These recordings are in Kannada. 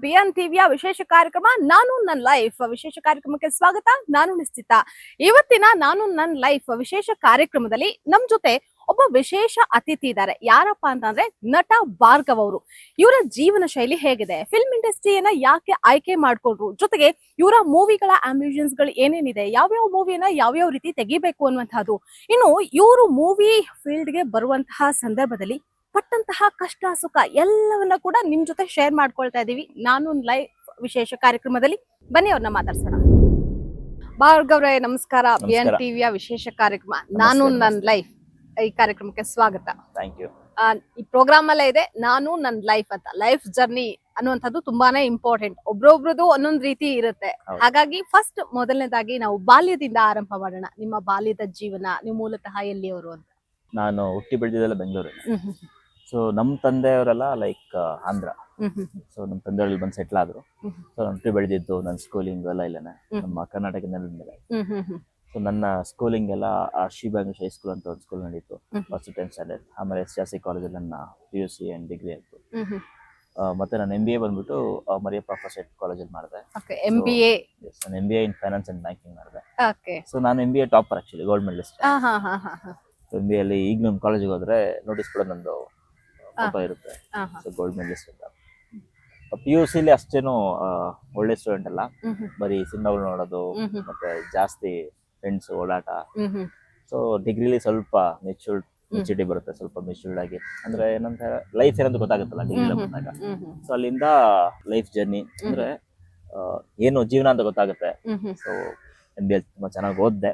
ಬಿಎನ್ ಟಿವಿಯ ವಿಶೇಷ ಕಾರ್ಯಕ್ರಮ ನಾನು ನನ್ನ ಲೈಫ್ ವಿಶೇಷ ಕಾರ್ಯಕ್ರಮಕ್ಕೆ ಸ್ವಾಗತ. ನಾನು ನಿಶ್ಚಿತ. ಇವತ್ತಿನ ನಾನು ನನ್ನ ಲೈಫ್ ವಿಶೇಷ ಕಾರ್ಯಕ್ರಮದಲ್ಲಿ ನಮ್ ಜೊತೆ ಒಬ್ಬ ವಿಶೇಷ ಅತಿಥಿ ಇದ್ದಾರೆ. ಯಾರಪ್ಪ ಅಂತಂದ್ರೆ ನಟ ಭಾರ್ಗವ್ ಅವರು. ಇವರ ಜೀವನ ಶೈಲಿ ಹೇಗಿದೆ, ಫಿಲ್ಮ್ ಇಂಡಸ್ಟ್ರಿಯನ್ನ ಯಾಕೆ ಆಯ್ಕೆ ಮಾಡ್ಕೊಂಡ್ರು, ಜೊತೆಗೆ ಇವರ ಮೂವಿಗಳ ಆಂಬಿಷನ್ಸ್ ಗಳು ಏನೇನಿದೆ, ಯಾವ್ಯಾವ ಮೂವಿಯನ್ನ ಯಾವ್ಯಾವ ರೀತಿ ತೆಗಿಬೇಕು ಅನ್ನುವಂತಹದ್ದು, ಇನ್ನು ಇವರು ಮೂವಿ ಫೀಲ್ಡ್ ಗೆ ಬರುವಂತಹ ಸಂದರ್ಭದಲ್ಲಿ ಪಟ್ಟಂತಹ ಕಷ್ಟ ಸುಖ ಎಲ್ಲವನ್ನ ಕೂಡ ನಿಮ್ ಜೊತೆ ಶೇರ್ ಮಾಡ್ಕೊಳ್ತಾ ಇದೀವಿ ನಾನು ಲೈವ್ ವಿಶೇಷ ಕಾರ್ಯಕ್ರಮದಲ್ಲಿ. ಬನ್ನಿ ಅವ್ರನ್ನ ಮಾತಾಡ್ಸೋಣ. ಭಾರ್ಗವ್ ರೇ ನಮಸ್ಕಾರ. ಬಿಎನ್ ಟಿವಿಯ ವಿಶೇಷ ಕಾರ್ಯಕ್ರಮ ನಾನು ನನ್ನ ಲೈಫ್ ಈ ಕಾರ್ಯಕ್ರಮಕ್ಕೆ ಸ್ವಾಗತ. Thank you. ಈ ಪ್ರೋಗ್ರಾಮ್ ಅಲ್ಲೇ ಇದೆ ನಾನು ನನ್ನ ಲೈಫ್ ಅಂತ. ಲೈಫ್ ಜರ್ನಿ ಅನ್ನುವಂಥದ್ದು ತುಂಬಾನೇ ಇಂಪಾರ್ಟೆಂಟ್. ಒಬ್ರೊಬ್ರದು ಒಂದೊಂದ್ ರೀತಿ ಇರುತ್ತೆ. ಹಾಗಾಗಿ ಫಸ್ಟ್ ಮೊದಲನೇದಾಗಿ ನಾವು ಬಾಲ್ಯದಿಂದ ಆರಂಭ ಮಾಡೋಣ. ನಿಮ್ಮ ಬಾಲ್ಯದ ಜೀವನ, ನೀವು ಮೂಲತಃ ಎಲ್ಲಿಯವರು ಅಂತ? ನಾನು ಹುಟ್ಟಿ ಬೆಳೆದಿದ್ದೆಲ್ಲ ಬೆಂಗಳೂರು. ಸೊ ನಮ್ಮ ತಂದೆಯವರೆಲ್ಲ ಲೈಕ್ ಆಂಧ್ರ. ಸೊ ನಮ್ಮ ತಂದೆಯವ್ರಲ್ಲಿ ಬಂದು ಸೆಟ್ಲ್ ಆದ್ರು. ಸೊ ನಾನು ಹುಟ್ಟಿ ಬೆಳೆದಿದ್ದು ನನ್ನ ಸ್ಕೂಲಿಂಗ್ ಎಲ್ಲ ಇಲ್ಲೇ ನಮ್ಮ ಕರ್ನಾಟಕದಲ್ಲಿ ಮೇಲೆ. ಸೊ ನನ್ನ ಸ್ಕೂಲಿಂಗ್ ಎಲ್ಲ ಶ್ರೀಬಾಂಗ್ಲೂರ್ ಹೈಸ್ಕೂಲ್ ಅಂತ ಒಂದು ಸ್ಕೂಲ್ ನಡೀತು ಫಸ್ಟ್ 10th ಸ್ಟ್ಯಾಂಡರ್ಡ್. ಆಮೇಲೆ SRC ಕಾಲೇಜಲ್ಲಿ ನನ್ನ PUC ಅಂಡ್ ಡಿಗ್ರಿ ಆಯ್ತು. ಮತ್ತೆ ನಾನು MBA ಬಂದ್ಬಿಟ್ಟು ಮರಿಯಪ್ಪ ಫಸ್ಟ್ ಕಾಲೇಜಲ್ಲಿ ಮಾಡಿದೆ. ನಾನು MBA in finance and banking ಮಾಡಿದೆ. ಸೊ ನಾನು MBA topper actually, gold medalist. MBA ಅಲ್ಲಿ ಈಗ ನಮ್ಮ ಕಾಲೇಜಿಗೆ ಹೋದ್ರೆ ನೋಟಿಸ್ ಕೂಡ ನಂದು ಫೋಟೋ ಇರುತ್ತೆ. ಸೊ ಗೋಲ್ಡ್ ಮೆಡಲಿಸ್ಟ್ ಅಂತ. PUC ಅಲ್ಲಿ ಅಷ್ಟೇನು ಒಳ್ಳೆ ಸ್ಟೂಡೆಂಟ್ ಅಲ್ಲ, ಬರೀ ಸಿನಿಮಾಗಳು ನೋಡೋದು ಮತ್ತೆ ಜಾಸ್ತಿ ಫ್ರೆಂಡ್ಸ್ ಓಡಾಟ. ಸೊ ಡಿಗ್ರಿಲಿ ಸ್ವಲ್ಪ ಮೆಚುರಿಟಿ ಬರುತ್ತೆ, ಸ್ವಲ್ಪ ಮೆಚೂರ್ಡ್ ಆಗಿ, ಅಂದ್ರೆ ಏನಂತ ಲೈಫ್ ಏನಂತ ಗೊತ್ತಾಗುತ್ತಲ್ಲ ಡಿಗ್ರಿ ಬಂದಾಗ. ಸೊ ಅಲ್ಲಿಂದ ಲೈಫ್ ಜರ್ನಿ ಅಂದ್ರೆ ಏನು ಜೀವನ ಅಂತ ಗೊತ್ತಾಗುತ್ತೆ. ಸೊ MBA ತುಂಬಾ ಚೆನ್ನಾಗಿ ಓದಿದೆ.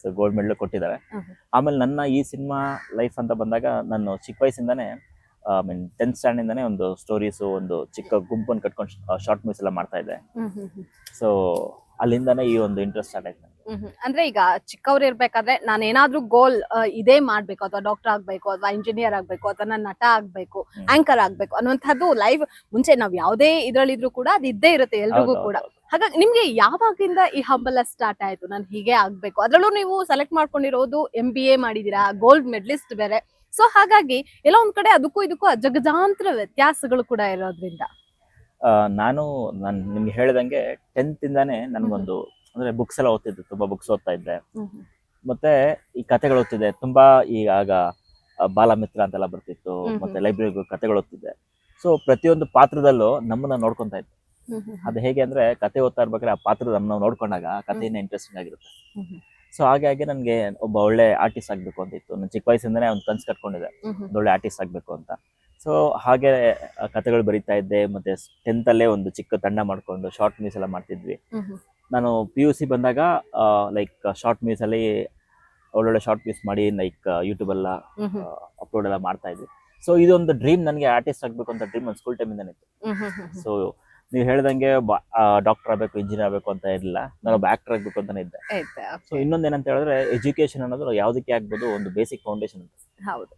ಸೊ ಗೋಲ್ಡ್ ಮೆಡಲ್ ಕೊಟ್ಟಿದ್ದಾರೆ. ಆಮೇಲೆ ನನ್ನ ಈ ಸಿನಿಮಾ ಲೈಫ್ ಅಂತ ಬಂದಾಗ ನಾನು ಚಿಕ್ಕ ವಯಸ್ಸಿಂದಾನೇ ಮೀನ್ 10th ಸ್ಟ್ಯಾಂಡರ್ಡ್ ಇಂದಾನೆ ಒಂದು ಸ್ಟೋರೀಸ್, ಒಂದು ಚಿಕ್ಕ ಗುಂಪನ್ನು ಕಟ್ಕೊಂಡು ಶಾರ್ಟ್ ಮೂವೀಸ್ ಎಲ್ಲ ಮಾಡ್ತಾ ಇದ್ದೆ. ಸೊ ಅಲ್ಲಿಂದಾನೇ ಈ ಒಂದು ಇಂಟ್ರೆಸ್ಟ್ ಸ್ಟಾರ್ಟ್ ಆಯ್ತು. ಅಂದ್ರೆ ಈಗ ಚಿಕ್ಕವ್ರು ಇರ್ಬೇಕಾದ್ರೆ ನಾನು ಏನಾದ್ರೂ ಗೋಲ್ ಇದೇ ಮಾಡ್ಬೇಕು, ಅಥವಾ ಡಾಕ್ಟರ್ ಆಗ್ಬೇಕು, ಅಥವಾ ಇಂಜಿನಿಯರ್ ಆಗ್ಬೇಕು, ಅಥವಾ ನಾನು ನಟ ಆಗ್ಬೇಕು, ಆಂಕರ್ ಆಗ್ಬೇಕು ಅನ್ನುವಂಥದ್ದು ಲೈವ್ ಮುಂಚೆ ನಾವ್ ಯಾವ್ದೇ ಇದ್ರಲ್ಲಿದ್ರು ಕೂಡ ಅದು ಇದ್ದೇ ಇರುತ್ತೆ ಎಲ್ರಿಗೂ ಕೂಡ. ಹಾಗಾಗಿ ನಿಮ್ಗೆ ಯಾವಾಗಿಂದ ಈ ಹಂಬಲ ಸ್ಟಾರ್ಟ್ ಆಯ್ತು, ನಾನು ಹೀಗೆ ಆಗ್ಬೇಕು? ಅದ್ರಲ್ಲೂ ನೀವು ಸೆಲೆಕ್ಟ್ ಮಾಡ್ಕೊಂಡಿರೋದು MBA ಮಾಡಿದೀರಾ, ಗೋಲ್ಡ್ ಮೆಡಲಿಸ್ಟ್ ಬೇರೆ. ಸೊ ಹಾಗಾಗಿ ಎಲ್ಲ ಒಂದ್ ಕಡೆ ಅದಕ್ಕೂ ಇದಕ್ಕೂ ಅಜಗಜಾಂತರ ವ್ಯತ್ಯಾಸಗಳು ಕೂಡ ಇರೋದ್ರಿಂದ ನಾನು ನಿಮ್ಗೆ ಹೇಳಿದಂಗೆ 10th ಇಂದಾನೆ ನನ್ಗೊಂದು ಅಂದ್ರೆ ಬುಕ್ಸ್ ಎಲ್ಲ ಓದ್ತಿದ್ದೆ, ತುಂಬಾ ಬುಕ್ಸ್ ಓದ್ತಾ ಇದ್ದೆ. ಮತ್ತೆ ಈ ಕಥೆಗಳು ಓದ್ತಿದ್ದೆ ತುಂಬಾ. ಈಗ ಬಾಲಮಿತ್ರ ಅಂತೆಲ್ಲ ಬರ್ತಿತ್ತು, ಮತ್ತೆ ಲೈಬ್ರರಿ ಕಥೆಗಳು ಓದ್ತಿದ್ದೆ. ಸೊ ಪ್ರತಿಯೊಂದು ಪಾತ್ರದಲ್ಲೂ ನಮ್ಮನ್ನ ನೋಡ್ಕೊಂತ ಇದ್ದೆ. ಅದು ಹೇಗೆ ಅಂದ್ರೆ ಕತೆ ಓದ್ತಾ ಇರ್ಬೇಕಾದ್ರೆ ಆ ಪಾತ್ರದ ನಮ್ಮನ್ನ ನೋಡ್ಕೊಂಡಾಗ ಕಥೆನೇ ಇಂಟ್ರೆಸ್ಟಿಂಗ್ ಆಗಿರುತ್ತೆ. ಸೊ ಹಾಗಾಗಿ ನನ್ಗೆ ಒಬ್ಬ ಒಳ್ಳೆ ಆರ್ಟಿಸ್ಟ್ ಆಗ್ಬೇಕು ಅಂತ ಇತ್ತು. ನಾನು ಚಿಕ್ಕ ವಯಸ್ಸಿಂದನೇ ಒಂದು ಕನ್ಸು ಕಟ್ಕೊಂಡಿದ್ದೆ, ಒಳ್ಳೆ ಆರ್ಟಿಸ್ಟ್ ಆಗ್ಬೇಕು ಅಂತ. ಸೊ ಹಾಗೆ ಕಥೆಗಳು ಬರೀತಾ ಇದ್ದೆ. ಮತ್ತೆ 10th ಅಲ್ಲೇ ಒಂದು ಚಿಕ್ಕ ತಂಡ ಮಾಡ್ಕೊಂಡು ಶಾರ್ಟ್ ಮೂವೀಸ್ ಎಲ್ಲ ಮಾಡ್ತಿದ್ವಿ. ನಾನು PUC ಬಂದಾಗ ಲೈಕ್ ಶಾರ್ಟ್ ಮೂವೀಸ್ ಅಲ್ಲಿ ಒಳ್ಳೊಳ್ಳೆ ಶಾರ್ಟ್ ಮೂವೀಸ್ ಮಾಡಿ ಲೈಕ್ ಯೂಟ್ಯೂಬ್ ಎಲ್ಲ ಅಪ್ಲೋಡ್ ಎಲ್ಲ ಮಾಡ್ತಾ ಇದ್ವಿ. ಸೊ ಇದೊಂದು ಡ್ರೀಮ್, ನನಗೆ ಆರ್ಟಿಸ್ಟ್ ಆಗ್ಬೇಕು ಅಂತ ಡ್ರೀಮ್ ಒಂದು ಸ್ಕೂಲ್ ಟೈಮಿಂದಾನೆ ಇತ್ತು. ಸೊ ನೀವು ಹೇಳ್ದಂಗೆ ಡಾಕ್ಟರ್ ಆಗ್ಬೇಕು, ಇಂಜಿನಿಯರ್ ಆಗ್ಬೇಕು ಅಂತ ಇರಲಿಲ್ಲ, ನಾನೊಬ್ಬ ಆಕ್ಟರ್ ಆಗ್ಬೇಕು ಅಂತಾನೆ ಇದ್ದೆ. ಸೊ ಇನ್ನೊಂದೇನಂತ ಹೇಳಿದ್ರೆ ಎಜುಕೇಶನ್ ಅನ್ನೋದು ಯಾವುದಕ್ಕೆ ಆಗ್ಬೋದು, ಒಂದು ಬೇಸಿಕ್ ಫೌಂಡೇಶನ್ ಅಂತ.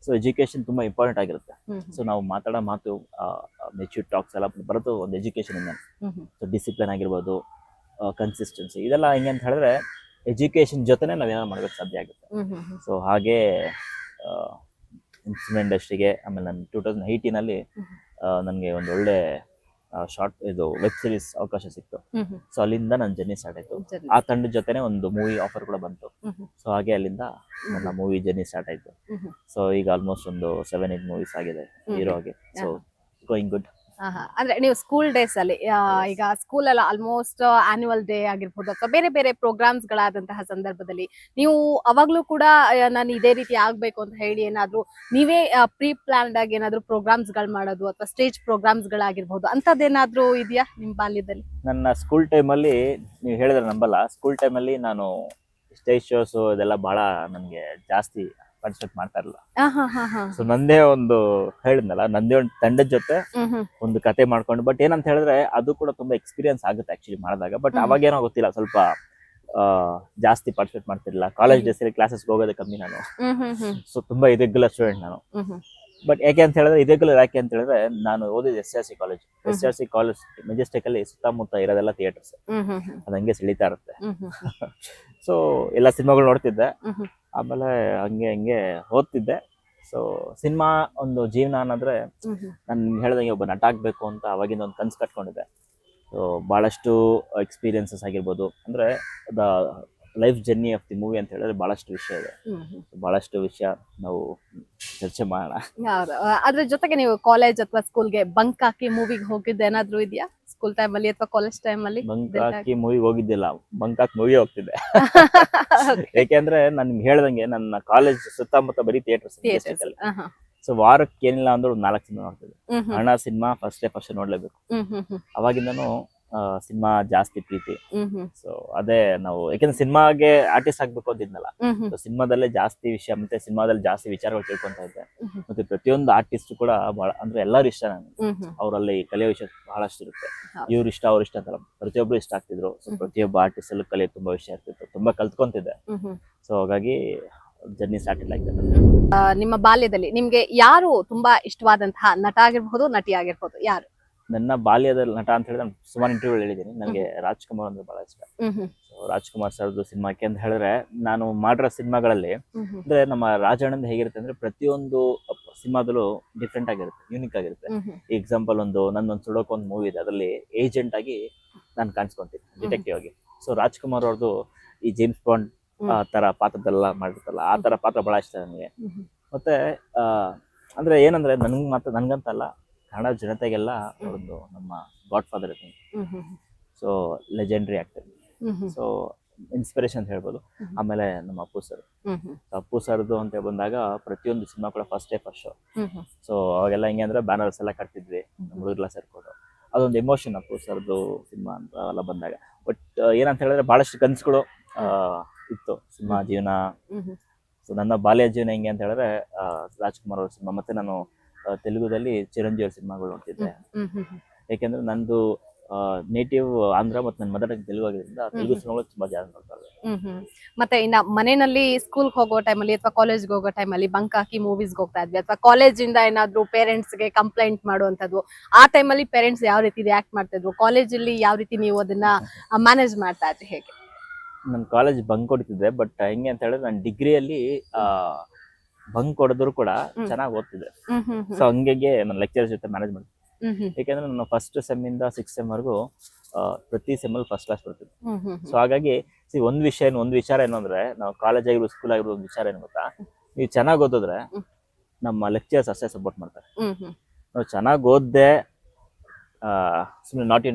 ಸೊ ಎಜುಕೇಶನ್ ತುಂಬಾ ಇಂಪಾರ್ಟೆಂಟ್ ಆಗಿರುತ್ತೆ. ಸೊ ನಾವು ಮಾತಾಡೋ ಮಾತು, ಮೆಚ್ಯೂರ್ ಟಾಕ್ಸ್ ಎಲ್ಲ ಬರೋದು ಒಂದು ಎಜುಕೇಶನ್ ಇಂದ. ಸೊ ಡಿಸಿಪ್ಲಿನ್ ಆಗಿರ್ಬೋದು, ಕನ್ಸಿಸ್ಟೆನ್ಸಿ, ಇದೆಲ್ಲ ಹೆಂಗೆ ಅಂತ ಹೇಳಿದ್ರೆ ಎಜುಕೇಶನ್ ಜೊತೆನೆ ನಾವೇನಾದ್ರು ಮಾಡ್ಬೇಕು ಸಾಧ್ಯ ಆಗುತ್ತೆ. ಸೊ ಹಾಗೆ ಸಿನಿಮಾ ಇಂಡಸ್ಟ್ರಿಗೆ ಆಮೇಲೆ ನಾನು 2018 ನನಗೆ ಒಂದು ಒಳ್ಳೆ ಶಾರ್ಟ್ ಇದು ವೆಬ್ ಸೀರೀಸ್ ಅವಕಾಶ ಸಿಕ್ತು. ಸೊ ಅಲ್ಲಿಂದ ನನ್ನ ಜರ್ನಿ ಸ್ಟಾರ್ಟ್ ಆಯ್ತು. ಆ ತಂಡದ ಜೊತೆನೆ ಒಂದು ಮೂವಿ ಆಫರ್ ಕೂಡ ಬಂತು. ಸೊ ಹಾಗೆ ಅಲ್ಲಿಂದ ನನ್ನ ಮೂವಿ ಜರ್ನಿ ಸ್ಟಾರ್ಟ್ ಆಯ್ತು. ಸೊ ಈಗ ಆಲ್ಮೋಸ್ಟ್ ಒಂದು 7-8 ಮೂವೀಸ್ ಆಗಿದೆ ಹೀರೋ ಆಗಿ. So going good. ಅಂದ್ರೆ ನೀವು ಸ್ಕೂಲ್ ಡೇಸ್ ಅಲ್ಲಿ ಈಗ ಸ್ಕೂಲ್ ಎಲ್ಲ ಆಲ್ಮೋಸ್ಟ್ ಆನ್ಯುವಲ್ ಡೇ ಆಗಿರ್ಬೋದು, ಅಥವಾ ಬೇರೆ ಬೇರೆ ಪ್ರೋಗ್ರಾಮ್ಸ್ ಗಳಾದಂತಹ ಸಂದರ್ಭದಲ್ಲಿ ನೀವು ಅವಾಗ್ಲೂ ಕೂಡ ನಾನು ಇದೇ ರೀತಿ ಆಗ್ಬೇಕು ಅಂತ ಹೇಳಿ ಏನಾದ್ರು ನೀವೇ ಪ್ರೀ ಪ್ಲಾನ್ಡ್ ಆಗಿ ಏನಾದ್ರು ಪ್ರೋಗ್ರಾಮ್ಸ್ ಗಳು ಮಾಡೋದು, ಅಥವಾ ಸ್ಟೇಜ್ ಪ್ರೋಗ್ರಾಮ್ಸ್ ಗಳಾಗಿರ್ಬೋದು, ಅಂತದ್ದೇನಾದ್ರೂ ಇದೆಯಾ ನಿಮ್ ಬಾಲ್ಯದಲ್ಲಿ? ನನ್ನ ಸ್ಕೂಲ್ ಟೈಮಲ್ಲಿ ನೀವು ಹೇಳಿದ್ರೆ ನಂಬಲ್ಲ, ಸ್ಕೂಲ್ ಟೈಮಲ್ಲಿ ನಾನು ಸ್ಟೇಜ್ ಶೋಸ್ ಇದೆಲ್ಲ ಬಹಳ ನನಗೆ ಜಾಸ್ತಿ ಪಾರ್ಟಿಸಿಪೇಟ್ ಮಾಡ್ತಾ ಇರಲಿಲ್ಲ. ಸೊ ನಂದೇ ಒಂದು ಹೇಳಿದ್ನಲ್ಲ, ನಂದೇ ಒಂದು ತಂಡದ ಜೊತೆ ಒಂದು ಕತೆ ಮಾಡ್ಕೊಂಡು, ಬಟ್ ಏನಂತ ಹೇಳಿದ್ರೆ ಅದು ಕೂಡ ತುಂಬಾ ಎಕ್ಸ್ಪೀರಿಯನ್ಸ್ ಆಗುತ್ತೆ ಆಕ್ಚುಲಿ ಮಾಡಿದಾಗ. ಬಟ್ ಅವಾಗೇನೋ ಗೊತ್ತಿಲ್ಲ, ಸ್ವಲ್ಪ ಜಾಸ್ತಿ ಪಾರ್ಟಿಸಿಪೇಟ್ ಮಾಡ್ತಿರ್ಲಿಲ್ಲ. ಕಾಲೇಜ್ ಡೇಸ್ ಅಲ್ಲಿ ಕ್ಲಾಸಸ್ ಹೋಗೋದೇ ಕಮ್ಮಿ ನಾನು. ಸೊ ತುಂಬಾ ಇರೆಗ್ಯುಲರ್ ಸ್ಟೂಡೆಂಟ್ ನಾನು. ಬಟ್ ಯಾಕೆ ಅಂತ ಹೇಳಿದ್ರೆ ಇರೆಗ್ಯುಲರ್ ಯಾಕೆ ಅಂತ ಹೇಳಿದ್ರೆ ನಾನು ಓದಿದ್ದು SRC ಕಾಲೇಜ್ ಮೆಜೆಸ್ಟಿಕ್ ಅಲ್ಲಿ ಸುತ್ತಮುತ್ತ ಇರೋದೆಲ್ಲ ಥಿಯೇಟರ್ಸ್, ಅದು ಹಂಗೆ ಸೆಳೀತಾ ಇರುತ್ತೆ. ಸೊ ಎಲ್ಲ ಸಿನಿಮಾಗಳು ನೋಡ್ತಿದ್ದೆ. ಆಮೇಲೆ ಹಂಗೆ ಓದ್ತಿದ್ದೆ. ಸೊ ಸಿನಿಮಾ ಒಂದು ಜೀವನ ಅನ್ನೋದ್ರೆ ನಾನು ಹೇಳ್ದಂಗೆ ಒಬ್ಬ ನಟ ಆಗ್ಬೇಕು ಅಂತ ಅವಾಗಿಂದ ಒಂದು ಕನ್ಸು ಕಟ್ಕೊಂಡಿದ್ದೆ. ಸೊ ಭಾಳಷ್ಟು ಎಕ್ಸ್ಪೀರಿಯನ್ಸಸ್ ಆಗಿರ್ಬೋದು, ಅಂದರೆ the life journey of the movie ಅಂತ ಹೇಳಿದ್ರೆ ಭಾಳಷ್ಟು ವಿಷಯ ಇದೆ. ಭಾಳಷ್ಟು ವಿಷಯ ನಾವು ಚರ್ಚೆ ಮಾಡೋಣ. ಹೌದು. ಅದ್ರ ಜೊತೆಗೆ ನೀವು ಕಾಲೇಜ್ ಅಥವಾ ಸ್ಕೂಲ್ಗೆ ಬಂಕ್ ಹಾಕಿ ಮೂವಿಗೆ ಹೋಗಿದ್ದು ಏನಾದ್ರು ಇದೆಯಾ ಸ್ಕೂಲ್ ಟೈಮ್ ಅಲ್ಲಿ ಅಥವಾ ಕಾಲೇಜ್ ಟೈಮ್ ಅಲ್ಲಿ? ಬಂಕ್ ಹಾಕಿ ಮೂವಿಗೆ ಹೋಗಿದ್ದಿಲ್ಲ, ಬಂಕ್ ಹಾಕಿ ಮೂವಿ ಹೋಗ್ತಿದ್ದೆ. ಯಾಕೆಂದ್ರೆ ನಾನು ನಿಮ್ಗೆ ಹೇಳ್ದಂಗೆ ನನ್ನ ಕಾಲೇಜ್ ಸುತ್ತಮುತ್ತ ಬರೀ ಥಿಯೇಟರ್ಸ್. ಸೊ ವಾರಕ್ಕೆ ಏನಿಲ್ಲ ಅಂದ್ರೆ ಒಂದು 4 ಸಿನಿಮಾ ನೋಡ್ತಿದ್ದೆ. ಹಣ ಸಿನಿಮಾ ಫಸ್ಟ್ ನೋಡ್ಲೇಬೇಕು. ಅವಾಗಿಂದನು ಸಿನಿಮಾ ಜಾಸ್ತಿ ಪ್ರೀತಿ. ಸೊ ಅದೇ ನಾವು, ಯಾಕೆಂದ್ರೆ ಸಿನಿಮಾಗೆ ಆರ್ಟಿಸ್ಟ್ ಆಗ್ಬೇಕು ಅಂತಿದ್ನಲ್ಲ, ಸಿನಿಮಾದಲ್ಲೇ ಜಾಸ್ತಿ ವಿಷಯ ಮತ್ತೆ ಸಿನಿಮಾದಲ್ಲಿ ಜಾಸ್ತಿ ವಿಚಾರಗಳು ತಿಳ್ಕೊಂತ ಇದ್ದೆ. ಮತ್ತೆ ಪ್ರತಿಯೊಂದು ಆರ್ಟಿಸ್ಟ್ ಕೂಡ ಬಹಳ ಅಂದ್ರೆ ಎಲ್ಲರೂ ಇಷ್ಟ ನನಗೆ. ಅವರಲ್ಲಿ ಕಲಿಯೋ ವಿಷಯ ಬಹಳಷ್ಟು ಇರುತ್ತೆ. ಇವ್ರು ಇಷ್ಟ ಅವ್ರ ಇಷ್ಟ ಅಂತಲ್ಲ, ಪ್ರತಿಯೊಬ್ರು ಇಷ್ಟ ಆಗ್ತಿದ್ರು. ಸೊ ಪ್ರತಿಯೊಬ್ಬ ಆರ್ಟಿಸ್ಟ್ ಅಲ್ಲೂ ಕಲಿಯೋ ತುಂಬಾ ವಿಷಯ ಇರ್ತಿತ್ತು, ತುಂಬಾ ಕಲ್ತ್ಕೊಂತಿದ್ದೆ. ಸೊ ಹಾಗಾಗಿ ಜರ್ನಿ ಸ್ಟಾರ್ಟ್ ಆಯ್ತು. ನಿಮ್ಮ ಬಾಲ್ಯದಲ್ಲಿ ನಿಮ್ಗೆ ಯಾರು ತುಂಬಾ ಇಷ್ಟವಾದಂತಹ ನಟ ಆಗಿರ್ಬಹುದು, ನಟಿ ಆಗಿರ್ಬಹುದು, ಯಾರು? ನನ್ನ ಬಾಲ್ಯದ ನಟ ಅಂತ ಹೇಳಿದ್ರೆ ನಾನು ಸುಮಾರು ಇಂಟರ್ವ್ಯೂ ಹೇಳಿದ್ದೀನಿ. ನನಗೆ ರಾಜ್ಕುಮಾರ್ ಅಂದ್ರೆ ಬಹಳ ಇಷ್ಟ. ರಾಜ್ಕುಮಾರ್ ಸರ್ದು ಸಿನಿಮಾಕ್ಕೆ ಅಂತ ಹೇಳಿದ್ರೆ ನಾನು ಮಾಡಿರೋ ಸಿನಿಮಾಗಳಲ್ಲಿ ಅಂದ್ರೆ ನಮ್ಮ ರಾಜಣ್ಣಂದ್ ಹೇಗಿರುತ್ತೆ ಅಂದ್ರೆ ಪ್ರತಿಯೊಂದು ಸಿನಿಮಾದಲ್ಲೂ ಡಿಫ್ರೆಂಟ್ ಆಗಿರುತ್ತೆ, ಯೂನಿಕ್ ಆಗಿರುತ್ತೆ. ಎಕ್ಸಾಂಪಲ್ ನಂದೊಂದು ಸುಡೋಕ್ ಒಂದು ಮೂವಿ ಇದೆ, ಅದರಲ್ಲಿ ಏಜೆಂಟ್ ಆಗಿ ನಾನು ಕಾಣಿಸ್ಕೊಂತೀನಿ, ಡಿಟೆಕ್ಟಿವ್ ಆಗಿ. ಸೊ ರಾಜ್ಕುಮಾರ್ ಅವ್ರದ್ದು ಈ ಜೇಮ್ಸ್ ಬಾಂಡ್ ತರ ಪಾತ್ರದೆಲ್ಲ ಮಾಡಿರ್ತಲ್ಲ, ಆ ತರ ಪಾತ್ರ ಬಹಳ ಇಷ್ಟ ನನಗೆ. ಮತ್ತೆ ಅಂದ್ರೆ ಏನಂದ್ರೆ ನನ್ಗಂತಲ್ಲ, ಕನ್ನಡ ಜನತೆಗೆಲ್ಲ ಒಂದು ನಮ್ಮ ಗಾಡ್ ಫಾದರ್ ಇರ್ತೀನಿ. So legendary actor, so inspiration ಅಂತ ಹೇಳ್ಬೋದು. ಆಮೇಲೆ ನಮ್ಮ ಅಪ್ಪು ಸರ್ದು ಅಂತ ಬಂದಾಗ ಪ್ರತಿಯೊಂದು ಸಿನಿಮಾ ಕೂಡ ಫಸ್ಟ್ ಶೋ. ಸೊ ಅವಾಗೆಲ್ಲ ಹೆಂಗೆ ಅಂದ್ರೆ ಬ್ಯಾನರ್ಸ್ ಎಲ್ಲ ಕಟ್ತಿದ್ವಿ ಹುಡುಗರೆಲ್ಲ ಸೇರ್ಕೊಂಡು. ಅದೊಂದು ಎಮೋಷನ್ ಅಪ್ಪು ಸರ್ದು ಸಿನಿಮಾ ಅಂತ ಎಲ್ಲ ಬಂದಾಗ. ಬಟ್ ಏನಂತ ಹೇಳಿದ್ರೆ ಬಹಳಷ್ಟು ಕನಸುಗಳು ಇತ್ತು ಸಿನಿಮಾ ಜೀವನ. ಸೊ ನನ್ನ ಬಾಲ್ಯ ಜೀವನ ಹೆಂಗೆ ಅಂತ ಹೇಳಿದ್ರೆ ರಾಜ್ಕುಮಾರ್ ಅವ್ರ ಸಿನಿಮಾ, ಮತ್ತೆ ನಾನು ತೆಲುಗುದಲ್ಲಿ ಚಿರಂಜೀವಿ ಅವ್ರ ಸಿನಿಮಾಗಳು ನೋಡ್ತಿದ್ದೆ. ಯಾಕೆಂದ್ರೆ ನಂದು ನೇಟಿವ್ ಆಂಧ್ರ ಮತ್ತೆ ನನ್ನ ಮದರ್ ಟಂಗ್ ತೆಲುಗು ಆಗಿದ್ದರಿಂದ ತೆಲುಗು ಸಿನಿಮಾಗಳು ತುಂಬಾ ಜಾಸ್ತಿ ನೋಡ್ತಾರೆ. ಮತ್ತೆ ಇನ್ನ ಮನೆಯಲ್ಲಿ ಸ್ಕೂಲ್ ಹೋಗೋ ಟೈಮಲ್ಲಿ ಅಥವಾ ಕಾಲೇಜ್ಗೆ ಹೋಗೋ ಟೈಮಲ್ಲಿ ಬಂಕ್ ಹಾಕಿ ಮೂವೀಸ್ ಹೋಗ್ತಾ ಇದ್ವಿ, ಅಥವಾ ಕಾಲೇಜಿಂದ ಏನಾದ್ರು ಪೇರೆಂಟ್ಸ್ ಗೆ ಕಂಪ್ಲೇಂಟ್ ಮಾಡುವಂತದ್ದು, ಆ ಟೈಮಲ್ಲಿ ಪೇರೆಂಟ್ಸ್ ಯಾವ ರೀತಿ ರಿಯಾಕ್ಟ್ ಮಾಡ್ತಿದ್ರು, ಕಾಲೇಜಲ್ಲಿ ಯಾವ ರೀತಿ ನೀವು ಅದನ್ನ ಮ್ಯಾನೇಜ್ ಮಾಡ್ತಾ ಇದ್ರಿ, ಹೇಗೆ? ನಾನು ಕಾಲೇಜ್ ಬಂಕ್ ಹೊಡಿತಿದ್ದೆ. ಬಟ್ ಹೆಂಗೆ ಅಂತ ಹೇಳಿದ್ರೆ ನಾನು ಡಿಗ್ರಿಯಲ್ಲಿ ಬಂಕ್ ಹೊಡೆದ್ರು ಕೂಡ ಚೆನ್ನಾಗಿ ಓದ್ತಿದ್ದೆ. ಸೊ ಹಂಗೆ ನನ್ನ ಲೆಕ್ಚರ್ ಜೊತೆ ಮ್ಯಾನೇಜ್ ಮಾಡ್ತಿದ್ದೆ. ಯಾಕೆಂದ್ರೆ ನಾನು ಫಸ್ಟ್ ಸೆಮ್ ಇಂದ 6th ಸೆಮ್ ವರೆಗೂ ಪ್ರತಿ ಸೆಮ್ಮಲ್ಲಿ ಫಸ್ಟ್ ಕ್ಲಾಸ್ ಬರ್ತಿದ್ದೆ. ಸೊ ಹಾಗಾಗಿ ಒಂದು ವಿಚಾರ ಏನು ಅಂದ್ರೆ, ನಾವು ಕಾಲೇಜ್ ಆಗಿರ್ಬೋದು ಸ್ಕೂಲ್ ಆಗಿರ್ಬೋದು, ಒಂದು ವಿಚಾರ ಏನು ಗೊತ್ತಾ, ನೀವು ಚೆನ್ನಾಗಿ ಓದಿದ್ರೆ ನಮ್ಮ ಲೆಕ್ಚರ್ಸ್ ಅಷ್ಟೇ ಸಪೋರ್ಟ್ ಮಾಡ್ತಾರೆ. ನಾವು ಚೆನ್ನಾಗಿ ಓದ್ದೆ ಸುಮ್ಮನೆ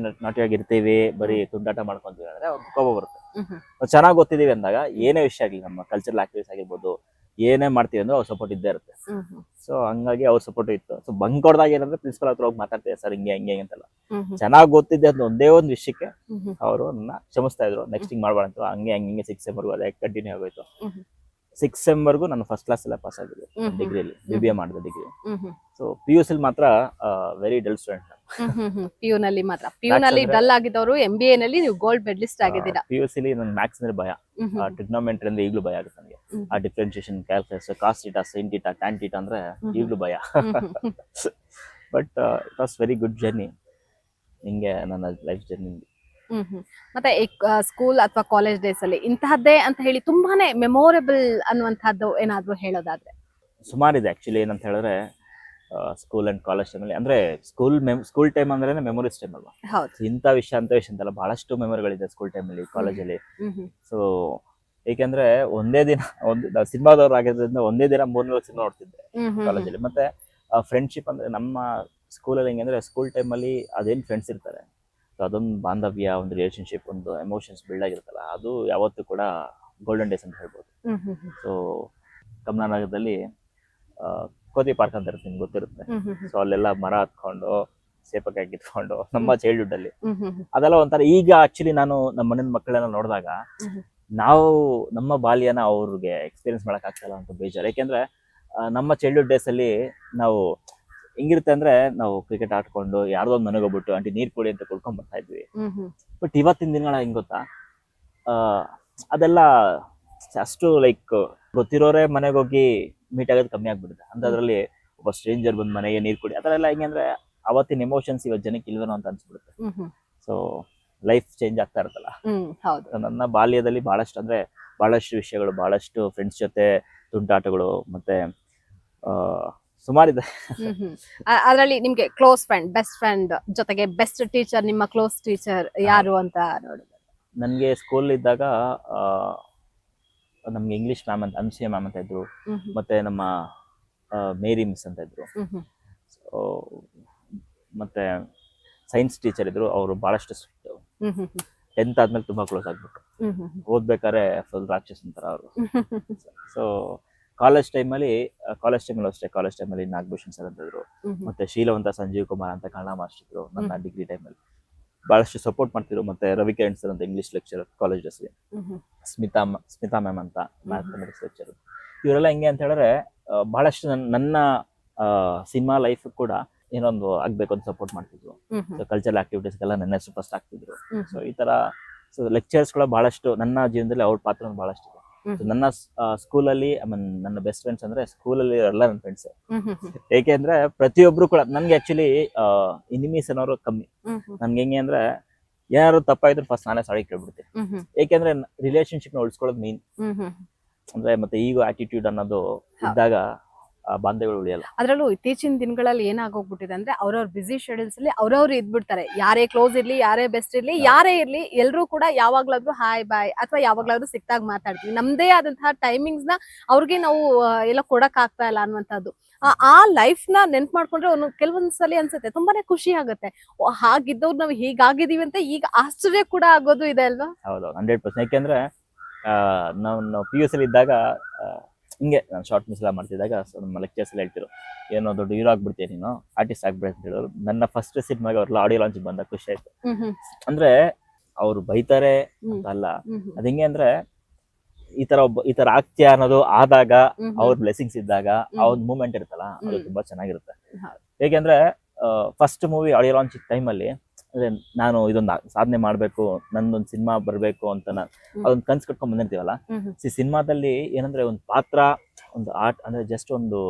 ನಾಟಿಯಾಗಿರ್ತೀವಿ, ಬರೀ ತುಂಟಾಟ ಮಾಡ್ಕೊಂತೀವಿ ಅಂದ್ರೆ ಅವ್ರಿಗೆ ಕೋಪ ಬರುತ್ತೆ. ನಾವು ಚೆನ್ನಾಗಿ ಓದ್ತಿದೀವಿ ಅಂದಾಗ ಏನೇ ವಿಷಯ ಆಗಲಿ, ನಮ್ಮ ಕಲ್ಚರಲ್ ಆಕ್ಟಿವಿಟೀಸ್ ಆಗಿರ್ಬೋದು, ಏನೇ ಮಾಡ್ತೀವಿ ಅಂದ್ರೆ ಅವ್ರ ಸಪೋರ್ಟ್ ಇದ್ದೇ ಇರುತ್ತೆ. ಸೊ ಹಂಗಾಗಿ ಅವ್ರ ಸಪೋರ್ಟ್ ಇತ್ತು. ಸೊ ಬಂಕ್ ಹೊಡೆದಾಗ ಏನಂದ್ರೆ ಪ್ರಿನ್ಸಿಪಲ್ ಹತ್ರ ಹೋಗಿ ಮಾತಾಡ್ತೀವಿ, ಸರ್ ಹಿಂಗೆ ಅಂತೆಲ್ಲ. ಚೆನ್ನಾಗಿ ಓದ್ತಿದ್ದೆ ಅಂತ ಒಂದೇ ಒಂದು ವಿಷಯಕ್ಕೆ ಅವರು ನನ್ನ ಕ್ಷಮಿಸ್ತಾ ಇದ್ರು, ನೆಕ್ಸ್ಟ್ ಹಿಂಗ್ ಮಾಡ್ಬೇಡ ಅಂತ. ಹಂಗೆ 6th ಸೆಮ್ ವರೆಗೂ ಅದೇ ಕಂಟಿನ್ಯೂ ಆಗೋಯ್ತು. 6th ಸೆಮ್ ವರೆಗೂ ನಾನು ಫಸ್ಟ್ ಕ್ಲಾಸ್ ಎಲ್ಲ ಪಾಸ್ ಆಗಿದ್ದೆ ಡಿಗ್ರಿಯಲ್ಲಿ, BBA ಮಾಡಿದೆ ಡಿಗ್ರಿ. ಸೊ PUC ಮಾತ್ರ ವೆರಿ ಡಲ್ ಸ್ಟೂಡೆಂಟ್. PU ನಲ್ಲಿ ಮಾತ್ರ, PU ನಲ್ಲಿ ಡಲ್ ಆಗಿದ್ದವರು MBA ನಲ್ಲಿ ನೀವು ಗೋಲ್ಡ್ ಮೆಡಲಿಸ್ಟ್ ಆಗಿದ್ದೀರಾ. PUC ನನ್ ಮ್ಯಾಥ್ಸ್ ಅಂದ್ರೆ ಭಯ, ಟ್ರಿಗ್ನೋಮೆಟ್ರಿ ಅಂದ್ರೆ ಈಗಲೂ ಭಯ ಆಗುತ್ತೆ ನನಗೆ. ಆ differentiation, calculus, cos theta, sine theta, tan theta ಅಂದ್ರೆ ಈಗಲೂ ಭಯ. But it was very good journey. ಹಿಂಗೆ ನನ್ನ ಲೈಫ್ ಜರ್ನಿ. ಮತ್ತೆ ಸ್ಕೂಲ್ ಅಥವಾ ಕಾಲೇಜ್ ಡೇಸ್ ಅಲ್ಲಿ ಇಂತಹದ್ದೇ ಅಂತ ಹೇಳಿ ತುಂಬಾನೇ ಮೆಮೊರೇಬಲ್ ಅನ್ನುವಂತಹದ್ದು ಏನಾದ್ರು ಹೇಳೋದಾದ್ರೆ? ಸುಮಾರಿದೆ ಆಕ್ಚುಲಿ. ಏನಂತ ಹೇಳಿದ್ರೆ ಸ್ಕೂಲ್ ಅಂಡ್ ಕಾಲೇಜ್ ಟೈಮಲ್ಲಿ, ಅಂದ್ರೆ ಸ್ಕೂಲ್ ಟೈಮ್ ಅಂದ್ರೆ ಮೆಮೊರೀಸ್ ಟೈಮ್ ಅಲ್ವಾ. ಇಂಥ ವಿಷಯ ಅಂತಲ್ಲ, ಬಹಳಷ್ಟು ಮೆಮೊರಿಗಳಿದೆ ಸ್ಕೂಲ್ ಟೈಮಲ್ಲಿ, ಕಾಲೇಜಲ್ಲಿ. ಸೊ ಏಕೆಂದ್ರೆ ಒಂದೇ ದಿನ ಸಿನಿಮಾದವ್ರು ಆಗಿರೋದ್ರಿಂದ ಒಂದೇ ದಿನ 3-4 ಸಿನಿಮಾ ನೋಡ್ತಿದ್ದೆ ಕಾಲೇಜಲ್ಲಿ. ಮತ್ತೆ ಫ್ರೆಂಡ್ಶಿಪ್ ಅಂದ್ರೆ ನಮ್ಮ ಸ್ಕೂಲಲ್ಲಿ ಹೆಂಗಂದ್ರೆ, ಸ್ಕೂಲ್ ಟೈಮಲ್ಲಿ ಅದೇನು ಫ್ರೆಂಡ್ಸ್ ಇರ್ತಾರೆ, ಸೊ ಅದೊಂದು ಬಾಂಧವ್ಯ, ಒಂದು ರಿಲೇಶನ್ಶಿಪ್, ಒಂದು ಎಮೋಷನ್ಸ್ ಬಿಲ್ಡ್ ಆಗಿರುತ್ತಲ್ಲ, ಅದು ಯಾವತ್ತೂ ಕೂಡ ಗೋಲ್ಡನ್ ಡೇಸ್ ಅಂತ ಹೇಳ್ಬೋದು. ಸೊ ಕಮಲಾನಗರದಲ್ಲಿ ಕೋತಿ ಪಾರ್ಕ್ ಅಂತ ಇರುತ್ತೆ, ನಿಮ್ಗೆ ಗೊತ್ತಿರುತ್ತೆ. ಸೊ ಅಲ್ಲೆಲ್ಲ ಮರ ಹತ್ಕೊಂಡು ಸೇಪಕಾಯಿ ಕಿತ್ಕೊಂಡು ನಮ್ಮ ಚೈಲ್ಡ್ಹುಡ್ ಅಲ್ಲಿ ಅದೆಲ್ಲ ಒಂಥರ. ಈಗ ಆಕ್ಚುಲಿ ನಾನು ನಮ್ಮ ಮನೆಯ ಮಕ್ಕಳೆಲ್ಲ ನೋಡಿದಾಗ ನಾವು ನಮ್ಮ ಬಾಲ್ಯನ ಅವ್ರಿಗೆ ಎಕ್ಸ್ಪೀರಿಯನ್ಸ್ ಮಾಡಕ್ ಆಗ್ತಲ್ಲ ಅಂತ ಬೇಜಾರು. ಯಾಕೆಂದ್ರೆ ನಮ್ಮ ಚೈಲ್ಡ್ಹುಡ್ ಡೇಸ್ ಅಲ್ಲಿ ನಾವು ಹೆಂಗಿರುತ್ತೆ ಅಂದ್ರೆ, ನಾವು ಕ್ರಿಕೆಟ್ ಆಡ್ಕೊಂಡು ಯಾರ್ದೋ ಒಂದು ಮನೆಗೆ ಹೋಗ್ಬಿಟ್ಟು ಆಂಟಿ ನೀರ್ ಕೊಡಿ ಅಂತ ಕುಡ್ಕೊಂಡ್ ಬರ್ತಾ ಇದ್ವಿ. ಬಟ್ ಇವತ್ತಿನ ದಿನಗಳ ಹೆಂಗ್ ಗೊತ್ತಾ, ಅದೆಲ್ಲ ಅಷ್ಟು ಲೈಕ್ ಗೊತ್ತಿರೋರೇ ಮನೆಗೆ ಹೋಗಿ ಮೀಟ್ ಆಗೋದು ಕಮ್ಮಿ ಆಗ್ಬಿಡುತ್ತೆ. ಅಂತದ್ರಲ್ಲಿ ಒಬ್ಬ ಸ್ಟ್ರೇಂಜರ್ ಬಂದ್ ಮನೆಗೆ ನೀರ್ ಕೊಡಿ, ಅದರ ಎಲ್ಲ ಹೆಂಗೆ ಅಂದ್ರೆ ಅವತ್ತಿನ ಎಮೋಷನ್ಸ್ ಇವತ್ತು ಜನಕ್ಕೆ ಇಲ್ವೇನೋ ಅಂತ ಅನ್ಸ್ಬಿಡುತ್ತೆ. ಸೊ ಲೈಫ್ ಚೇಂಜ್ ಆಗ್ತಾ ಇರುತ್ತಲ್ಲ. ನನ್ನ ಬಾಲ್ಯದಲ್ಲಿ ಬಹಳಷ್ಟು ವಿಷಯಗಳು, ಬಹಳಷ್ಟು ಫ್ರೆಂಡ್ಸ್ ಜೊತೆ ತುಂಟಾಟಗಳು, ಮತ್ತೆ ಸುಮಾರಿದೆ. ಅದರಲ್ಲಿ ನಿಮ್ಗೆ ಕ್ಲೋಸ್ ಫ್ರೆಂಡ್, ಬೆಸ್ಟ್ ಫ್ರೆಂಡ್ ಜೊತೆಗೆ ಬೆಸ್ಟ್ ಟೀಚರ್, ನಿಮ್ಮ ಕ್ಲೋಸ್ ಟೀಚರ್ ಯಾರು ಅಂತ ನೋಡಿದ್ರೆ? ನನಗೆ ಸ್ಕೂಲ್ ಇದ್ದಾಗ ನಮ್ಗೆ ಇಂಗ್ಲಿಷ್ ಮ್ಯಾಮ್ ಅಂತ ಅನ್ಸಿಯಾ ಮ್ಯಾಮ್ ಅಂತ ಇದ್ರು, ಮತ್ತೆ ನಮ್ಮ ಮೇರಿ ಮಿಸ್ ಅಂತ ಇದ್ರು. ಸೊ ಮತ್ತೆ ಸೈನ್ಸ್ ಟೀಚರ್ ಇದ್ರು, ಅವರು ಬಹಳಷ್ಟು ಸ್ಟ್ರಿಕ್ಟ್. 10th ಆದ್ಮೇಲೆ ತುಂಬಾ ಕ್ಲೋಸ್ ಆಗ್ಬಿಟ್ರು. ಓದ್ಬೇಕಾದ್ರೆ ಫುಲ್ ರಾಕ್ಷಸ್ ಅಂತಾರ ಅವರು. ಸೊ ಕಾಲೇಜ್ ಟೈಮಲ್ಲಿ ಅಷ್ಟೇ, ಕಾಲೇಜ್ ಟೈಮಲ್ಲಿ ನಾಗಭೂಷಣ್ ಸರ್ ಅಂತ ಇದ್ರು, ಮತ್ತೆ ಶೀಲವಂತ ಸಂಜೀವ್ ಕುಮಾರ್ ಅಂತ ಕನ್ನಡ ಮಾಸ್ಟರ್ ಇದ್ರು ನನ್ನ ಡಿಗ್ರಿ ಟೈಮಲ್ಲಿ. ಬಹಳಷ್ಟು ಸಪೋರ್ಟ್ ಮಾಡ್ತಿದ್ರು. ಮತ್ತೆ ರವಿಕಿರಣ್ ಸರ್ ಅಂತ ಇಂಗ್ಲಿಷ್ ಲೆಕ್ಚರ್ ಕಾಲೇಜಸ್ಗೆ, ಸ್ಮಿತಾ ಮ್ಯಾಮ್ ಅಂತ ಮ್ಯಾಥಮೆಟಿಕ್ಸ್ ಲೆಕ್ಚರ್. ಇವರೆಲ್ಲ ಹೆಂಗೆ ಅಂತ ಹೇಳಿದ್ರೆ ಬಹಳಷ್ಟು ನನ್ನ ಸಿನಿಮಾ ಲೈಫ್ ಕೂಡ ಏನೊಂದು ಆಗ್ಬೇಕು ಅಂತ ಸಪೋರ್ಟ್ ಮಾಡ್ತಿದ್ರು. ಕಲ್ಚರಲ್ ಆಕ್ಟಿವಿಟೀಸ್ಗೆಲ್ಲ ನನ್ನ ಫಸ್ಟ್ ಆಗ್ತಿದ್ರು. ಸೊ ಈ ತರ ಲೆಕ್ಚರ್ಸ್ ಕೂಡ ಬಹಳಷ್ಟು ನನ್ನ ಜೀವನದಲ್ಲಿ ಅವ್ರ ಪಾತ್ರ ಬಹಳಷ್ಟು ಇದೆ. ನನ್ನ ಸ್ಕೂಲಲ್ಲಿ ನನ್ನ ಬೆಸ್ಟ್ ಫ್ರೆಂಡ್ಸ್ ಅಂದ್ರೆ ಸ್ಕೂಲಲ್ಲಿ ಎಲ್ಲ ನನ್ನ ಫ್ರೆಂಡ್ಸ್. ಏಕೆಂದ್ರೆ ಪ್ರತಿಯೊಬ್ರು ಕೂಡ ನನ್ಗೆ ಆಕ್ಚುಲಿ ಎನಿಮೀಸ್ ಅನ್ನೋರು ಕಮ್ಮಿ. ನನ್ಗೆ ಹೆಂಗೆ ಅಂದ್ರೆ ಏನಾದ್ರು ತಪ್ಪಾಯ್ತು ಫಸ್ಟ್ ನಾನೇ ಸಾರಿ ಕೇಳ್ಬಿಡ್ತೀನಿ. ಏಕೆಂದ್ರೆ ರಿಲೇಶನ್ಶಿಪ್ ನ ಉಳಿಸ್ಕೊಳ್ಳೋದು ಮೀನ್. ಅಂದ್ರೆ ಮತ್ತೆ ಈಗೋ ಆಟಿಟ್ಯೂಡ್ ಅನ್ನೋದು ಇದ್ದಾಗ ಬಾಂಧವ್ಯಗಳು ಉಳಿಯಲ್ಲ. ಅದ್ರಲ್ಲೂ ಇತ್ತೀಚಿನ ದಿನಗಳಲ್ಲಿ ಏನಾಗೋಗ್ಬಿಟ್ಟಿದೆ ಅಂದ್ರೆ ಅವ್ರವ್ರ ಬಿಸಿ ಶೆಡ್ಯೂಲ್ಸ್ ಅಲ್ಲಿ ಅವ್ರವ್ರು ಇದ್ಬಿಡ್ತಾರೆ. ಯಾರೇ ಕ್ಲೋಸ್ ಇರ್ಲಿ, ಯಾರೇ ಬೆಸ್ಟ್ ಇರ್ಲಿ, ಯಾರೇ ಇರ್ಲಿ, ಎಲ್ರು ಕೂಡ ಯಾವಾಗ್ಲಾದ್ರೂ ಹಾಯ್ ಬಾಯ್ ಅಥವಾ ಯಾವಾಗ್ಲಾದ್ರೂ ಸಿಕ್ತಾಗ ಮಾತಾಡ್ತೀವಿ. ನಮ್ದೇ ಆದಂತಹ ಟೈಮಿಂಗ್ಸ್ ನ ಅವ್ರಿಗೆ ನಾವು ಎಲ್ಲ ಕೊಡಕ್ ಆಗ್ತಾ ಇಲ್ಲ ಅನ್ನುವಂಥದ್ದು. ಆ ಲೈಫ್ ನ ನೆನ್ಪ್ ಮಾಡ್ಕೊಂಡ್ರೆ ಕೆಲವೊಂದ್ಸಲಿ ಅನ್ಸುತ್ತೆ, ತುಂಬಾನೇ ಖುಷಿ ಆಗುತ್ತೆ. ಹಾಗಿದ್ದವ್ರು ನಾವು ಹೀಗಾಗಿದೀವಿ ಅಂತ ಈಗ ಆಶ್ಚರ್ಯ ಕೂಡ ಆಗೋದು ಇದೆ ಅಲ್ವಾ? ಹೌದು, 100%. ಯಾಕೆಂದ್ರೆ ನಾವು PUC ಅಲ್ಲಿ ಇದ್ದಾಗ ಹಿಂಗೆ ನಾನು ಶಾರ್ಟ್ ಮಿಸ್ ಎಲ್ಲ ಮಾಡ್ತಿದ್ದಾಗ ನಮ್ಮ ಲೆಕ್ಚರ್ಸ್ ಎಲ್ಲ ಹೇಳ್ತಿರು, ಏನೋ ದೊಡ್ಡ ಹೀರೋ ಆಗ್ಬಿಡ್ತೀಯ ನೀನು, ಆರ್ಟಿಸ್ಟ್ ಆಗ್ಬಿಡ ಅಂತ ಹೇಳೋರು. ನನ್ನ ಫಸ್ಟ್ ಸಿನಿಮಾಗೆ ಅವ್ರೆಲ್ಲ ಆಡಿಯೋ ಲಾಂಚ್ ಬಂದ ಖುಷಿ ಆಯ್ತು. ಅಂದ್ರೆ ಅವ್ರು ಬೈತಾರೆ ಅಂತ ಅಲ್ಲ, ಅದ್ ಹೆಂಗೆ ಅಂದ್ರೆ ಈ ತರ ಆಗ್ತೀಯ ಅನ್ನೋದು ಆದಾಗ, ಅವ್ರ ಬ್ಲೆಸಿಂಗ್ಸ್ ಇದ್ದಾಗ ಆ ಒಂದು ಮೂಮೆಂಟ್ ಇರುತ್ತಲ್ಲ, ಅದು ತುಂಬಾ ಚೆನ್ನಾಗಿರುತ್ತೆ. ಹೇಗೆಂದ್ರೆ ಫಸ್ಟ್ ಮೂವಿ ಆಡಿಯೋ ಲಾಂಚ್ ಟೈಮಲ್ಲಿ ಅಂದ್ರೆ ನಾನು ಇದೊಂದು ಸಾಧನೆ ಮಾಡ್ಬೇಕು, ನಂದೊಂದು ಸಿನಿಮಾ ಬರ್ಬೇಕು ಅಂತ ಅದೊಂದು ಕನ್ಸು ಕಟ್ಕೊಂಡ್ ಬಂದಿರ್ತೀವಲ್ಲ. ಸಿನಿಮಾದಲ್ಲಿ ಏನಂದ್ರೆ ಒಂದು ಪಾತ್ರ, ಒಂದು ಆರ್ಟ್ ಅಂದ್ರೆ ಜಸ್ಟ್ ಒಂದು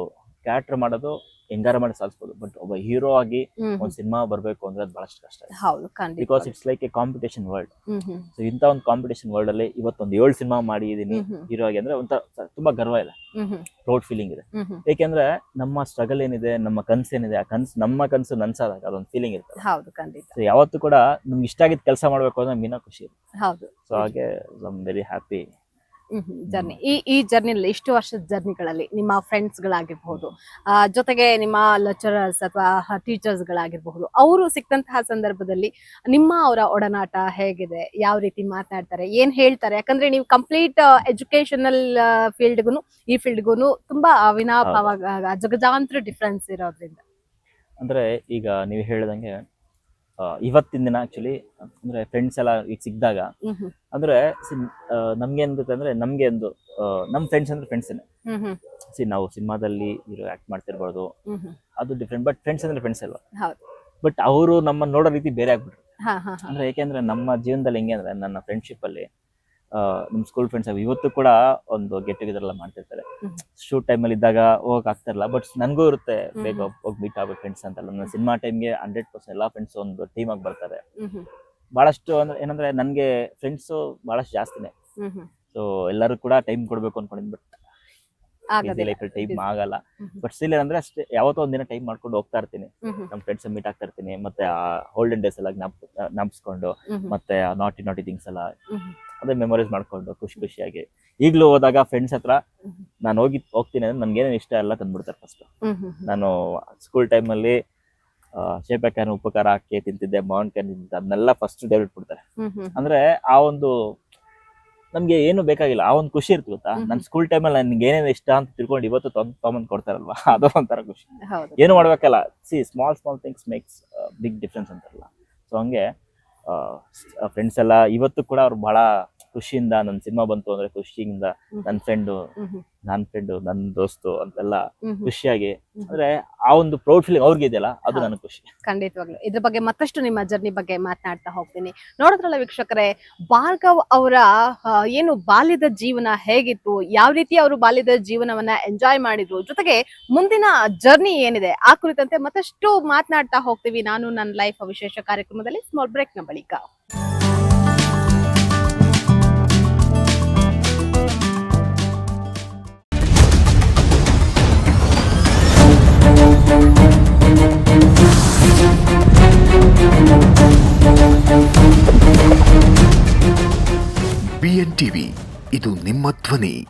ಕ್ಯಾರೆಕ್ಟರ್ ಮಾಡೋದು ಹೆಂಗಾರ ಮಾಡಿ ಸಾಧಿಸ್ಬೋದು. ಬಟ್ ಒಬ್ಬ ಹೀರೋ ಆಗಿ ಒಂದು ಸಿನಿಮಾ ಬರ್ಬೇಕು ಅಂದ್ರೆ ಅದು ಬಹಳಷ್ಟು ಕಷ್ಟ. Because it's like A competition world. So ಇಂತ ಒಂದು ಕಾಂಪಿಟೇಷನ್ ವರ್ಲ್ಡ್ ಅಲ್ಲಿ ಇವತ್ತೊಂದು 7 ಸಿನಿಮಾ ಮಾಡಿದೀನಿ ಹೀರೋ ಆಗಿ ಅಂದ್ರೆ ಒಂಥರ ತುಂಬಾ ಗರ್ವ ಇದೆ, ಪ್ರೌಡ್ ಫೀಲಿಂಗ್ ಇದೆ. ಏಕೆಂದ್ರೆ ನಮ್ಮ ಸ್ಟ್ರಗಲ್ ಏನಿದೆ, ನಮ್ಮ ಕನ್ಸು ಏನಿದೆ, ಆ ನಮ್ಮ ಕನ್ಸು ನನ್ಸಾದಾಗ ಅದೊಂದು ಫೀಲಿಂಗ್ ಇರುತ್ತೆ. ಸೊ ಯಾವತ್ತೂ ಕೂಡ ನಮ್ಗೆ ಇಷ್ಟ ಆಗಿದ್ ಕೆಲಸ ಮಾಡ್ಬೇಕು ಅಂದ್ರೆ ಮೀನಾ ಖುಷಿ ಇರುತ್ತೆ. ಸೊ ಹಾಗೆ I am very happy. Journey, ಈ ಜರ್ನಿಯಲ್ಲಿ ಇಷ್ಟು ವರ್ಷದ ಜರ್ನಿಗಳಲ್ಲಿ ನಿಮ್ಮ ಫ್ರೆಂಡ್ಸ್ ಗಳಾಗಿರ್ಬಹುದು, ಜೊತೆಗೆ ನಿಮ್ಮ ಲೆಕ್ಚರರ್ಸ್ ಅಥವಾ ಟೀಚರ್ಸ್ ಗಳಾಗಿರ್ಬಹುದು, ಅವರು ಸಿಕ್ಕಂತಹ ಸಂದರ್ಭದಲ್ಲಿ ಅವರ ಒಡನಾಟ ಹೇಗಿದೆ? ಯಾವ ರೀತಿ ಮಾತನಾಡ್ತಾರೆ, ಏನ್ ಹೇಳ್ತಾರೆ? ಯಾಕಂದ್ರೆ ನೀವು ಕಂಪ್ಲೀಟ್ ಎಜುಕೇಶನಲ್ ಫೀಲ್ಡ್ಗೂ ಈ ಫೀಲ್ಡ್ಗೂ ತುಂಬಾ ಅವಿನಾಭಾವ, ಜಗಜಾಂತರ ಡಿಫ್ರೆನ್ಸ್ ಇರೋದ್ರಿಂದ. ಅಂದ್ರೆ ಈಗ ನೀವು ಹೇಳಿದಂಗೆ ಇವತ್ತಿನ ದಿನ ಆಕ್ಚುಲಿ ಅಂದ್ರೆ ಫ್ರೆಂಡ್ಸ್ ಎಲ್ಲ ಈಗ ಸಿಕ್ಕಿದಾಗ ಅಂದ್ರೆ ನಮ್ಗೆ ಏನ್ ಗೊತ್ತೆ ಅಂದ್ರೆ ನಮ್ಗೆ ಒಂದು ನಮ್ ಫ್ರೆಂಡ್ಸ್ ಅಂದ್ರೆ ಫ್ರೆಂಡ್ಸ್ ನಾವು ಸಿನಿಮಾದಲ್ಲಿ ಹೀರೋ ಆಕ್ಟ್ ಮಾಡ್ತಿರ್ಬೋದು, ಅದು ಡಿಫ್ರೆಂಟ್. ಬಟ್ ಫ್ರೆಂಡ್ಸ್ ಅಂದ್ರೆ ಫ್ರೆಂಡ್ಸ್ ಅಲ್ವಾ? ಬಟ್ ಅವರು ನಮ್ಮ ನೋಡೋ ರೀತಿ ಬೇರೆ ಆಗ್ಬಿಟ್ರು. ಅಂದ್ರೆ ಯಾಕೆಂದ್ರೆ ನಮ್ಮ ಜೀವನದಲ್ಲಿ ಹೆಂಗೆ ಅಂದ್ರೆ ನನ್ನ ಫ್ರೆಂಡ್ಶಿಪ್ ಅಲ್ಲಿ ನಮ್ ಸ್ಕೂಲ್ ಫ್ರೆಂಡ್ಸ್ ಇವತ್ತು ಕೂಡ ಒಂದು ಗೆಟ್ ಟುಗೆದರ್ ಎಲ್ಲ ಮಾಡ್ತಿರ್ತಾರೆ. ಶೂಟ್ ಟೈಮ್ ಅಲ್ಲಿ ಇದ್ದಾಗ ಹೋಗಕ್ ಆಗ್ತಿರಲ್ಲ, ಬಟ್ ನನ್ಗೂ ಇರುತ್ತೆ ಬೇಗ ಹೋಗಿ ಮೀಟ್ ಆಗ್ಬೇಕು ಫ್ರೆಂಡ್ಸ್ ಅಂತ. ನನ್ನ ಸಿನಿಮಾ ಟೈಮ್ಗೆ 100% ಎಲ್ಲಾ ಫ್ರೆಂಡ್ಸ್ ಒಂದು ಟೀಮ್ ಆಗಿ ಬರ್ತಾರೆ. ಬಹಳಷ್ಟು ಅಂದ್ರೆ ಏನಂದ್ರೆ ನನ್ಗೆ ಫ್ರೆಂಡ್ಸ್ ಬಹಳಷ್ಟು ಜಾಸ್ತಿನೇ. ಸೊ ಎಲ್ಲರೂ ಕೂಡ ಟೈಮ್ ಕೊಡ್ಬೇಕು ಅನ್ಕೊಂಡಿದ್, ಬಟ್ ಲೈಫಲ್ಲಿ ಟೈಮ್ ಆಗಲ್ಲ. ಬಟ್ ಸ್ಟಿಲ್ ಏನಂದ್ರೆ ಅಷ್ಟೇ ಯಾವತ್ತೋ ಒಂದಿನ ಟೈಮ್ ಮಾಡ್ಕೊಂಡು ಹೋಗ್ತಾ ಇರ್ತೀನಿ, ನಮ್ ಫ್ರೆಂಡ್ಸ್ ಮೀಟ್ ಆಗ್ತಾ ಇರ್ತೀನಿ. ಮತ್ತೆ ಆ ಓಲ್ಡನ್ ಡೇಸ್ ಎಲ್ಲ ಜ್ಞಾಪಿಸ್ಕೊಂಡು, ಮತ್ತೆ ನಾಟಿ ಥಿಂಗ್ಸ್ ಎಲ್ಲ ಅದೇ ಮೆಮೊರೀಸ್ ಮಾಡ್ಕೊಂಡು ಖುಷಿಯಾಗಿ ಈಗ್ಲೂ ಹೋದಾಗ ಫ್ರೆಂಡ್ಸ್ ಹತ್ರ ನಾನು ಹೋಗ್ತೀನಿ ಅಂದ್ರೆ ನನ್ಗೇನೇನು ಇಷ್ಟ ಎಲ್ಲ ತಂದ್ಬಿಡ್ತಾರೆ. ಫಸ್ಟ್ ನಾನು ಸ್ಕೂಲ್ ಟೈಮ್ ಅಲ್ಲಿ ಸೇಪೆಕಾಯಿ ಉಪ್ಪು ಖಾರ ಹಾಕಿ ತಿಂತಿದ್ದೆ, ಮಾವಿನ ಕಾಯಿ ತಿಂತಿದ್ದೆ, ಅದನ್ನೆಲ್ಲ ಫಸ್ಟ್ ಡೇಬಿಟ್ ಬಿಡ್ತಾರೆ. ಅಂದ್ರೆ ಆ ಒಂದು ನಮ್ಗೆ ಏನು ಬೇಕಾಗಿಲ್ಲ, ಆ ಒಂದು ಖುಷಿ ಇರ್ತಿ ಗೊತ್ತಾ. ನನ್ ಸ್ಕೂಲ್ ಟೈಮಲ್ಲಿ ನನ್ಗೆ ಏನೇನು ಇಷ್ಟ ಅಂತ ತಿಳ್ಕೊಂಡು ಇವತ್ತು ತೊಗೊಂಡ್ ಕೊಡ್ತಾರಲ್ವಾ, ಅದು ಒಂಥರ ಖುಷಿ. ಏನು ಮಾಡ್ಬೇಕಲ್ಲ, small things makes big difference ಅಂತಾರಲ್ಲ. ಸೊ ಹಂಗೆ ಫ್ರೆಂಡ್ಸ್ ಎಲ್ಲ ಇವತ್ತು ಕೂಡ ಅವ್ರು ಬಹಳ ಖುಷಿಯಿಂದ ನನ್ನ ಸಿನಿಮಾ ಬಂತು ಅಂದ್ರೆ ಖುಷಿಯಿಂದ ನನ್ನ ಫ್ರೆಂಡು ನನ್ನ ದೋಸ್ತು ಅಂತೆಲ್ಲ ಖುಷಿಯಾಗಿ, ಅಂದ್ರೆ ಆ ಒಂದು ಪ್ರೌಡ್ ಫೀಲಿಂಗ್ ಅವ್ರಿಗೆ ಇದೆಯಲ್ಲ, ಅದು ನನಗೆ ಖುಷಿ. ಖಂಡಿತವಾಗ್ಲು ಇದ್ರ ಬಗ್ಗೆ ಮತ್ತಷ್ಟು ನಿಮ್ಮ ಜರ್ನಿ ಬಗ್ಗೆ ಮಾತನಾಡ್ತಾ ಹೋಗ್ತೀನಿ. ನೋಡಿದ್ರಲ್ಲ ವೀಕ್ಷಕರೇ, ಭಾರ್ಗವ್ ಅವರ ಏನು ಬಾಲ್ಯದ ಜೀವನ ಹೇಗಿತ್ತು, ಯಾವ ರೀತಿ ಅವರು ಬಾಲ್ಯದ ಜೀವನವನ್ನ ಎಂಜಾಯ್ ಮಾಡಿದ್ರು, ಜೊತೆಗೆ ಮುಂದಿನ ಜರ್ನಿ ಏನಿದೆ ಆ ಕುರಿತಂತೆ ಮತ್ತಷ್ಟು ಮಾತನಾಡ್ತಾ ಹೋಗ್ತೀವಿ ನಾನು ನನ್ನ ಲೈಫ್ ವಿಶೇಷ ಕಾರ್ಯಕ್ರಮದಲ್ಲಿ. ಸ್ಮಾಲ್ ಬ್ರೇಕ್ ನ ಬಳಿಕ BN TV ಇದು ನಿಮ್ಮ ಧ್ವನಿ.